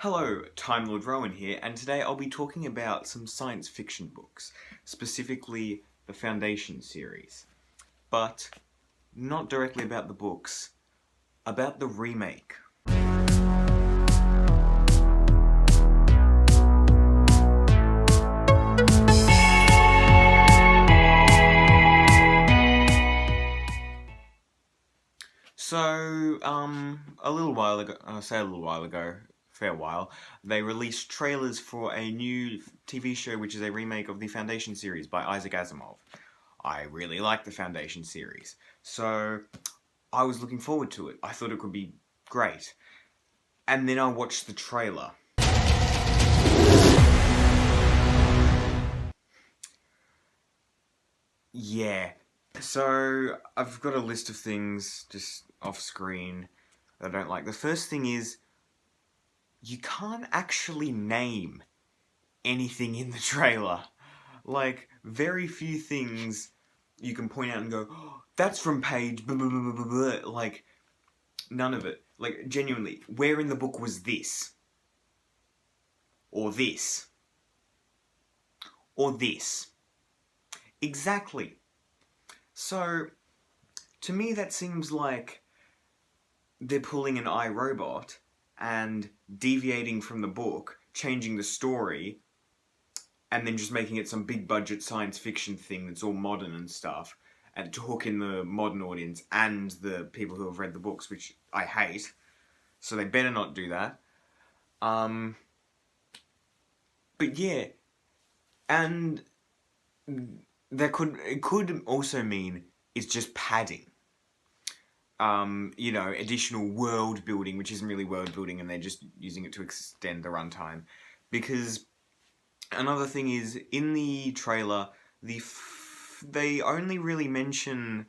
Hello, Time Lord Rowan here, and today I'll be talking about some science fiction books, specifically the Foundation series. But not directly about the books, about the remake. So, a little while ago, fair while, they released trailers for a new TV show which is a remake of the Foundation series by Isaac Asimov. I really like the Foundation series, so I was looking forward to it. I thought it could be great. And then I watched the trailer. Yeah. So, I've got a list of things just off screen that I don't like. The first thing is, you can't actually name anything in the trailer. Like, very few things you can point out and go, oh, that's from page blah, blah, blah, blah, blah. Like, none of it. Like, genuinely, where in the book was this? Or this? Or this? Exactly. So, to me that seems like they're pulling an iRobot and deviating from the book, changing the story, and then just making it some big budget science fiction thing that's all modern and stuff, and to hook in the modern audience and the people who have read the books, which I hate. So they better not do that. But yeah, and it could also mean it's just padding. Additional world building, which isn't really world building, and they're just using it to extend the runtime. Because another thing is, in the trailer, they only really mention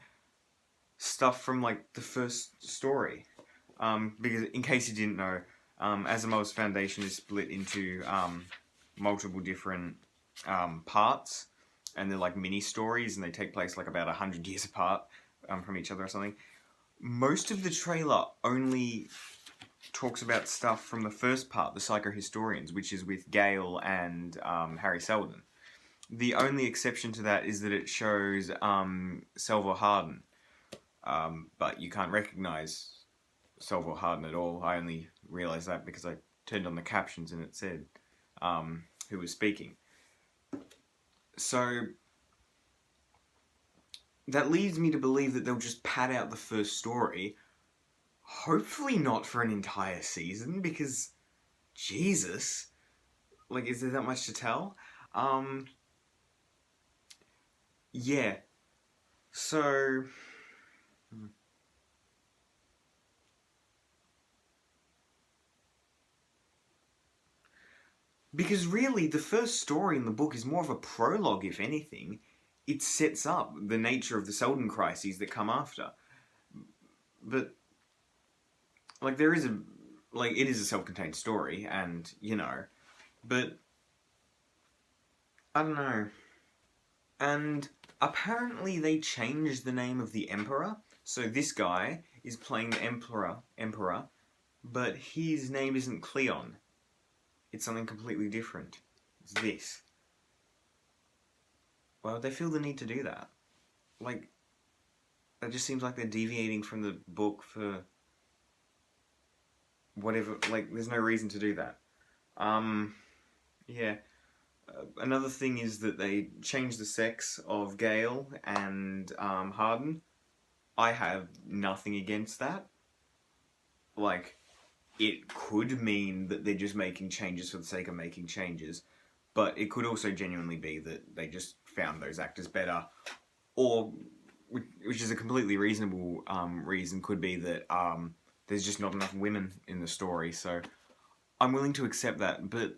stuff from, like, the first story. Because, in case you didn't know, Asimov's Foundation is split into multiple different parts, and they're like mini-stories, and they take place, like, about 100 years apart from each other or something. Most of the trailer only talks about stuff from the first part, the Psychohistorians, which is with Gale and Harry Seldon. The only exception to that is that it shows Salvor Hardin, but you can't recognise Salvor Hardin at all. I only realised that because I turned on the captions and it said who was speaking. So that leads me to believe that they'll just pad out the first story. Hopefully not for an entire season, because Jesus, like, is there that much to tell? Yeah. So because really, the first story in the book is more of a prologue, if anything. It sets up the nature of the Selden crises that come after. But, like, it is a self-contained story, and, but, I don't know. And apparently they changed the name of the Emperor, so this guy is playing the Emperor, but his name isn't Cleon. It's something completely different. It's this. Why would they feel the need to do that? Like, that just seems like they're deviating from the book for whatever. Like, there's no reason to do that. Yeah. Another thing is that they changed the sex of Gale and Hardin. I have nothing against that. Like, it could mean that they're just making changes for the sake of making changes, but it could also genuinely be that they just found those actors better, or, which is a completely reasonable reason, could be that there's just not enough women in the story, so I'm willing to accept that, but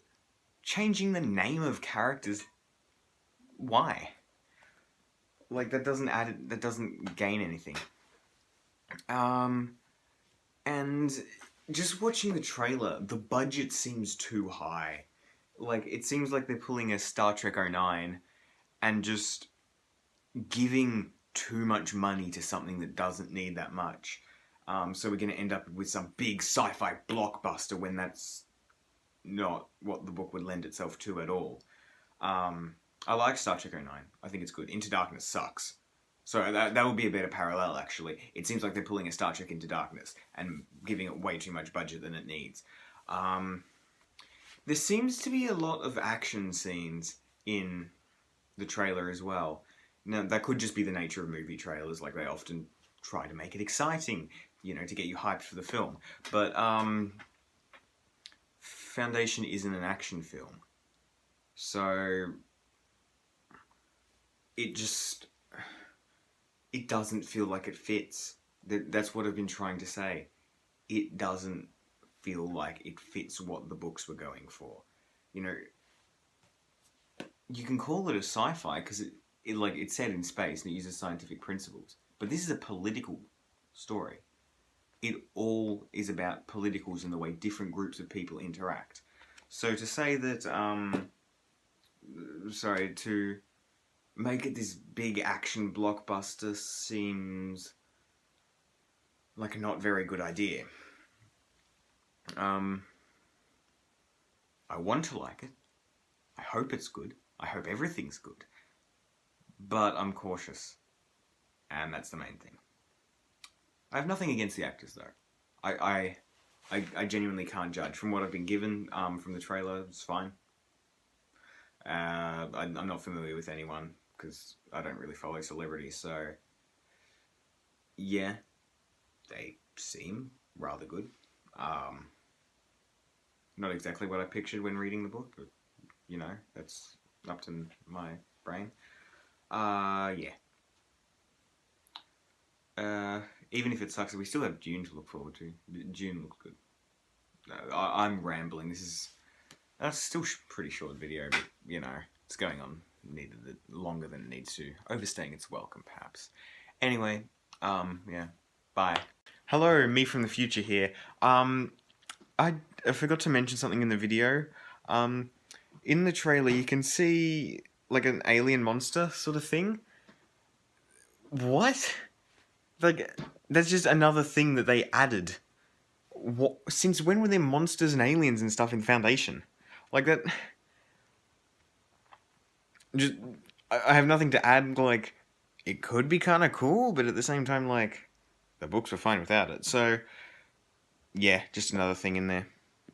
changing the name of characters, why? Like, that doesn't gain anything. And just watching the trailer, the budget seems too high. Like, it seems like they're pulling a Star Trek 09 and just giving too much money to something that doesn't need that much. So we're going to end up with some big sci-fi blockbuster when that's not what the book would lend itself to at all. I like Star Trek 09. I think it's good. Into Darkness sucks. So that would be a better parallel, actually. It seems like they're pulling a Star Trek Into Darkness and giving it way too much budget than it needs. There seems to be a lot of action scenes in the trailer as well. Now, that could just be the nature of movie trailers. Like, they often try to make it exciting, you know, to get you hyped for the film. But, Foundation isn't an action film. So, it doesn't feel like it fits. That's what I've been trying to say. It doesn't feel like it fits what the books were going for. You know, you can call it a sci-fi because it's set in space and it uses scientific principles. But this is a political story. It all is about politicals and the way different groups of people interact. So to say that, to make it this big action blockbuster seems like a not very good idea. I want to like it. I hope it's good. I hope everything's good. But I'm cautious. And that's the main thing. I have nothing against the actors, though. I genuinely can't judge. From what I've been given from the trailer, it's fine. I'm not familiar with anyone, because I don't really follow celebrities, so... yeah, they seem rather good. Not exactly what I pictured when reading the book, but, you know, that's up to my brain. Yeah. Even if it sucks, we still have Dune to look forward to. Dune looks good. I'm rambling. That's still pretty short video, but, you know, it's going on longer than it needs to. Overstaying its welcome, perhaps. Anyway, yeah, bye. Hello, me from the future here. I forgot to mention something in the video. In the trailer, you can see, like, an alien monster sort of thing. What? Like, that's just another thing that they added. What? Since when were there monsters and aliens and stuff in Foundation? Like, that... just... I have nothing to add, like... It could be kind of cool, but at the same time, like... The books were fine without it, so... Yeah, just another thing in there.